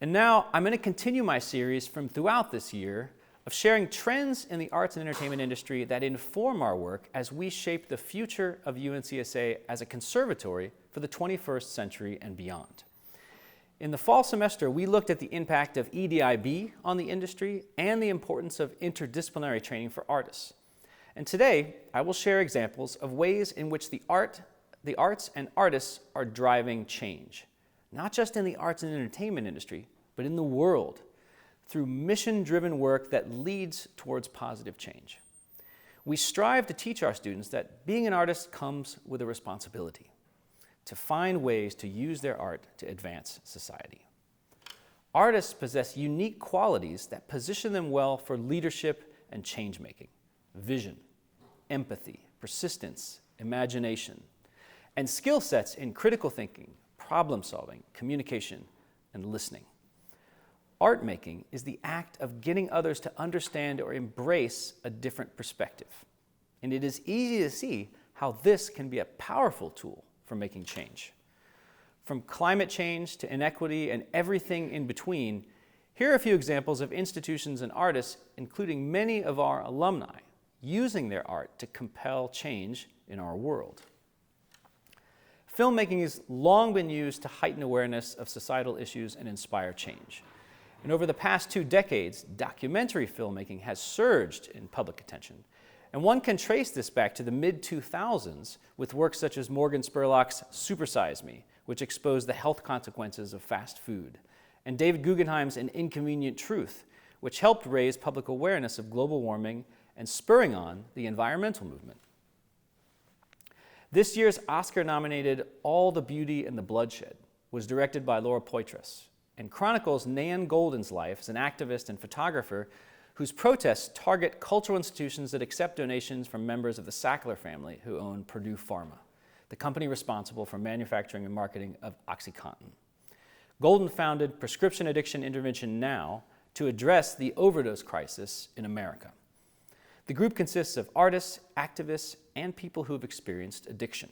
And now I'm going to continue my series from throughout this year of sharing trends in the arts and entertainment industry that inform our work as we shape the future of UNCSA as a conservatory for the 21st century and beyond. In the fall semester, we looked at the impact of EDIB on the industry and the importance of interdisciplinary training for artists. And today, I will share examples of ways in which the arts and artists are driving change, not just in the arts and entertainment industry, but in the world, through mission-driven work that leads towards positive change. We strive to teach our students that being an artist comes with a responsibility to find ways to use their art to advance society. Artists possess unique qualities that position them well for leadership and change-making: vision, empathy, persistence, imagination, and skill sets in critical thinking, problem-solving, communication, and listening. Art making is the act of getting others to understand or embrace a different perspective. And it is easy to see how this can be a powerful tool for making change. From climate change to inequity and everything in between, here are a few examples of institutions and artists, including many of our alumni, using their art to compel change in our world. Filmmaking has long been used to heighten awareness of societal issues and inspire change. And over the past 2 decades, documentary filmmaking has surged in public attention. And one can trace this back to the mid-2000s with works such as Morgan Spurlock's Supersize Me, which exposed the health consequences of fast food, and David Guggenheim's An Inconvenient Truth, which helped raise public awareness of global warming and spurring on the environmental movement. This year's Oscar-nominated All the Beauty and the Bloodshed was directed by Laura Poitras and chronicles Nan Goldin's life as an activist and photographer whose protests target cultural institutions that accept donations from members of the Sackler family who own Purdue Pharma, the company responsible for manufacturing and marketing of OxyContin. Goldin founded Prescription Addiction Intervention Now to address the overdose crisis in America. The group consists of artists, activists, and people who have experienced addiction.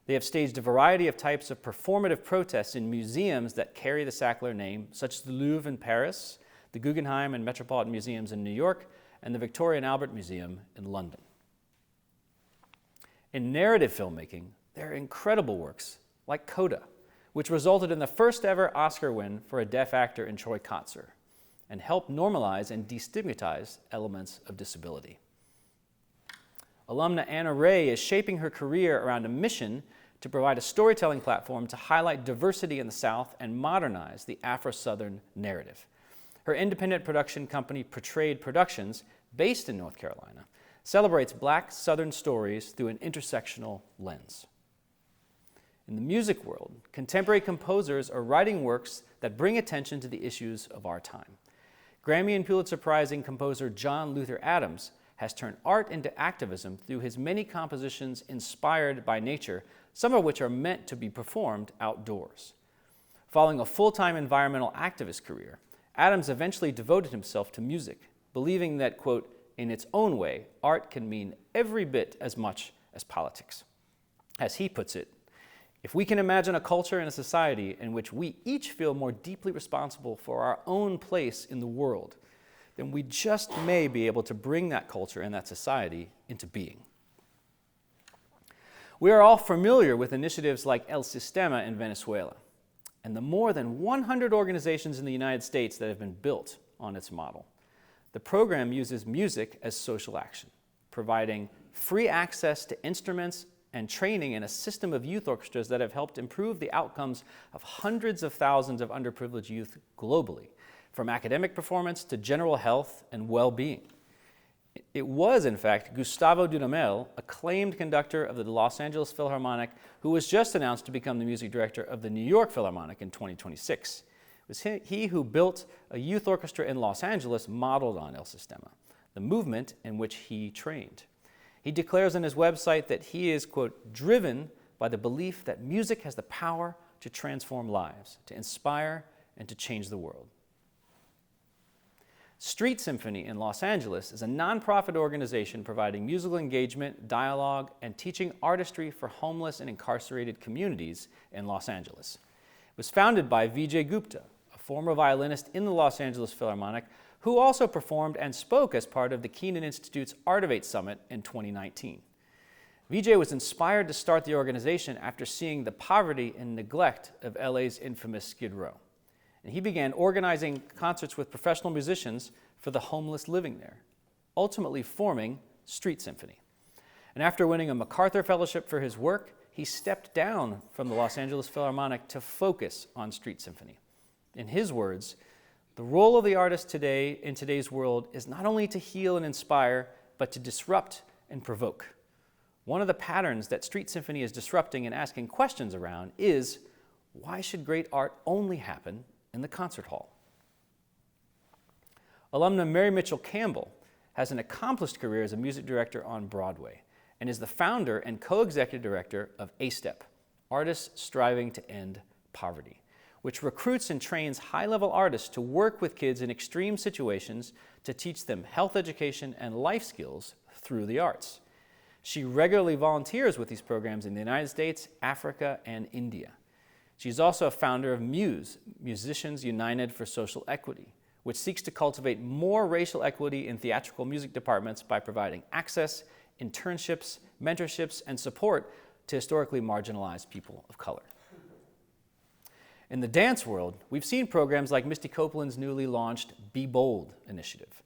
They have staged a variety of types of performative protests in museums that carry the Sackler name, such as the Louvre in Paris, the Guggenheim and Metropolitan Museums in New York, and the Victoria and Albert Museum in London. In narrative filmmaking, there are incredible works like Coda, which resulted in the first ever Oscar win for a deaf actor in Troy Kotsur, and helped normalize and destigmatize elements of disability. Alumna Anna Ray is shaping her career around a mission to provide a storytelling platform to highlight diversity in the South and modernize the Afro-Southern narrative. Her independent production company, Portrayed Productions, based in North Carolina, celebrates Black Southern stories through an intersectional lens. In the music world, contemporary composers are writing works that bring attention to the issues of our time. Grammy and Pulitzer Prizing composer John Luther Adams has turned art into activism through his many compositions inspired by nature, some of which are meant to be performed outdoors. Following a full-time environmental activist career, Adams eventually devoted himself to music, believing that, quote, in its own way, art can mean every bit as much as politics. As he puts it, if we can imagine a culture and a society in which we each feel more deeply responsible for our own place in the world, then we just may be able to bring that culture and that society into being. We are all familiar with initiatives like El Sistema in Venezuela, and the more than 100 organizations in the United States that have been built on its model. The program uses music as social action, providing free access to instruments and training in a system of youth orchestras that have helped improve the outcomes of hundreds of thousands of underprivileged youth globally, from academic performance to general health and well-being. It was, in fact, Gustavo Dudamel, acclaimed conductor of the Los Angeles Philharmonic, who was just announced to become the music director of the New York Philharmonic in 2026. It was he who built a youth orchestra in Los Angeles modeled on El Sistema, the movement in which he trained. He declares on his website that he is, quote, driven by the belief that music has the power to transform lives, to inspire, and to change the world. Street Symphony in Los Angeles is a nonprofit organization providing musical engagement, dialogue, and teaching artistry for homeless and incarcerated communities in Los Angeles. It was founded by Vijay Gupta, a former violinist in the Los Angeles Philharmonic, who also performed and spoke as part of the Kenan Institute's Artivate Summit in 2019. Vijay was inspired to start the organization after seeing the poverty and neglect of LA's infamous Skid Row. And he began organizing concerts with professional musicians for the homeless living there, ultimately forming Street Symphony. And after winning a MacArthur Fellowship for his work, he stepped down from the Los Angeles Philharmonic to focus on Street Symphony. In his words, the role of the artist today in today's world is not only to heal and inspire, but to disrupt and provoke. One of the patterns that Street Symphony is disrupting and asking questions around is, why should great art only happen in the concert hall? Alumna Mary Mitchell Campbell has an accomplished career as a music director on Broadway and is the founder and co-executive director of A-Step, Artists Striving to End Poverty, which recruits and trains high-level artists to work with kids in extreme situations to teach them health education and life skills through the arts. She regularly volunteers with these programs in the United States, Africa, and India. She's also a founder of Muse, Musicians United for Social Equity, which seeks to cultivate more racial equity in theatrical music departments by providing access, internships, mentorships, and support to historically marginalized people of color. In the dance world, we've seen programs like Misty Copeland's newly launched Be Bold initiative,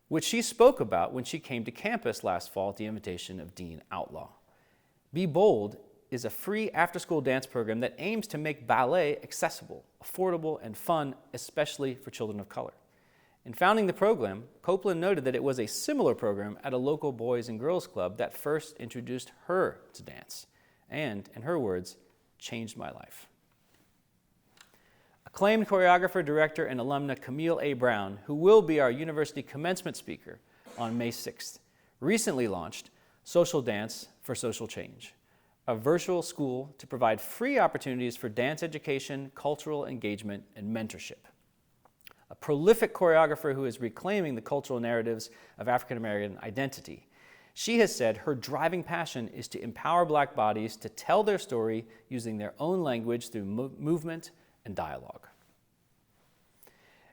which she spoke about when she came to campus last fall at the invitation of Dean Outlaw. Be Bold is a free after-school dance program that aims to make ballet accessible, affordable, and fun, especially for children of color. In founding the program, Copeland noted that it was a similar program at a local boys and girls club that first introduced her to dance and, in her words, changed my life. Acclaimed choreographer, director, and alumna Camille A. Brown, who will be our university commencement speaker on May 6th, recently launched Social Dance for Social Change, a virtual school to provide free opportunities for dance education, cultural engagement, and mentorship. A prolific choreographer who is reclaiming the cultural narratives of African American identity, she has said her driving passion is to empower Black bodies to tell their story using their own language through movement and dialogue.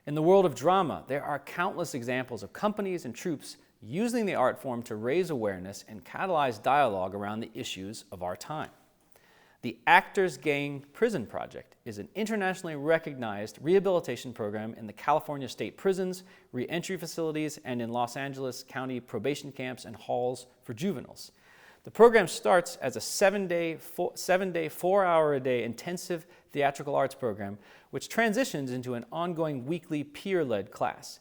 In the world of drama, there are countless examples of companies and troupes using the art form to raise awareness and catalyze dialogue around the issues of our time. The Actors Gang Prison Project is an internationally recognized rehabilitation program in the California state prisons, re-entry facilities, and in Los Angeles County probation camps and halls for juveniles. The program starts as a 7-day, 4-hour-a-day intensive theatrical arts program, which transitions into an ongoing weekly peer-led class.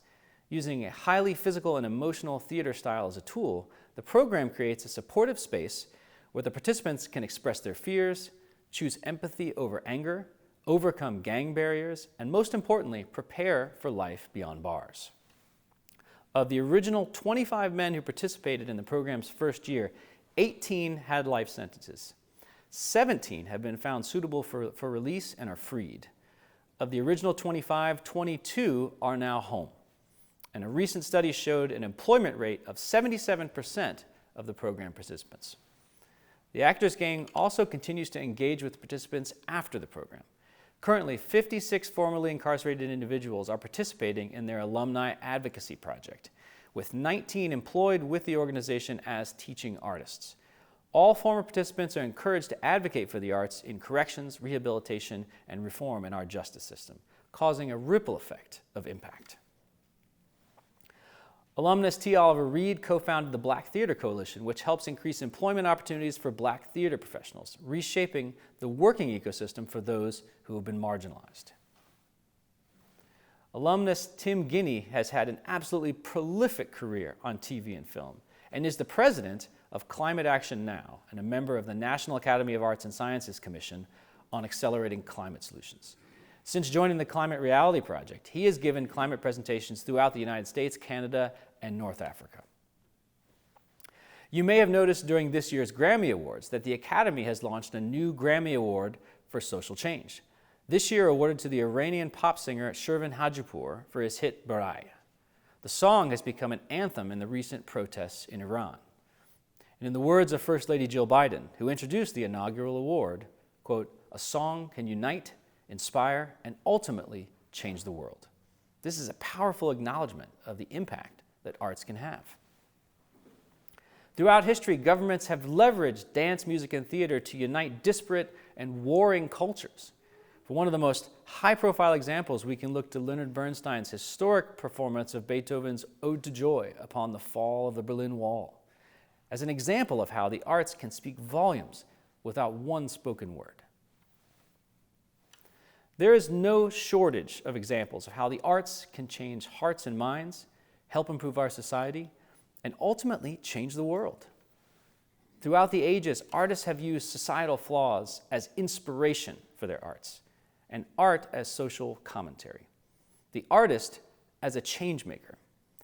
Using a highly physical and emotional theater style as a tool, the program creates a supportive space where the participants can express their fears, choose empathy over anger, overcome gang barriers, and most importantly, prepare for life beyond bars. Of the original 25 men who participated in the program's first year, 18 had life sentences. 17 have been found suitable for release and are freed. Of the original 25, 22 are now home. And a recent study showed an employment rate of 77% of the program participants. The Actors Gang also continues to engage with participants after the program. Currently, 56 formerly incarcerated individuals are participating in their alumni advocacy project, with 19 employed with the organization as teaching artists. All former participants are encouraged to advocate for the arts in corrections, rehabilitation, and reform in our justice system, causing a ripple effect of impact. Alumnus T. Oliver Reed co-founded the Black Theater Coalition, which helps increase employment opportunities for Black theater professionals, reshaping the working ecosystem for those who have been marginalized. Alumnus Tim Guinea has had an absolutely prolific career on TV and film and is the president of Climate Action Now and a member of the National Academy of Arts and Sciences Commission on Accelerating Climate Solutions. Since joining the Climate Reality Project, he has given climate presentations throughout the United States, Canada, and North Africa. You may have noticed during this year's Grammy Awards that the Academy has launched a new Grammy Award for social change. This year awarded to the Iranian pop singer Shervin Hajipour for his hit Barai. The song has become an anthem in the recent protests in Iran. And in the words of First Lady Jill Biden, who introduced the inaugural award, quote, "A song can unite, inspire, and ultimately change the world. This is a powerful acknowledgement of the impact that arts can have. Throughout history, governments have leveraged dance, music, and theater to unite disparate and warring cultures. For one of the most high-profile examples, we can look to Leonard Bernstein's historic performance of Beethoven's Ode to Joy upon the fall of the Berlin Wall, as an example of how the arts can speak volumes without one spoken word. There is no shortage of examples of how the arts can change hearts and minds, help improve our society, and ultimately change the world. Throughout the ages, artists have used societal flaws as inspiration for their arts, and art as social commentary. The artist, as a change maker,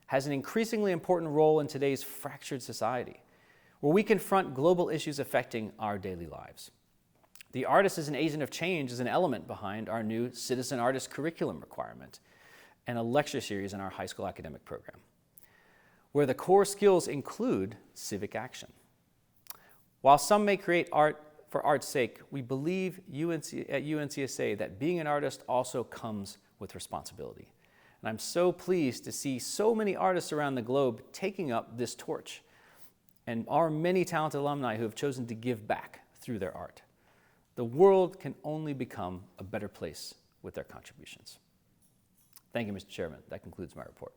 has an increasingly important role in today's fractured society, where we confront global issues affecting our daily lives. The artist as an agent of change is an element behind our new citizen artist curriculum requirement and a lecture series in our high school academic program, where the core skills include civic action. While some may create art for art's sake, we believe at UNCSA that being an artist also comes with responsibility. And I'm so pleased to see so many artists around the globe taking up this torch, and our many talented alumni who have chosen to give back through their art. The world can only become a better place with their contributions. Thank you, Mr. Chairman. That concludes my report.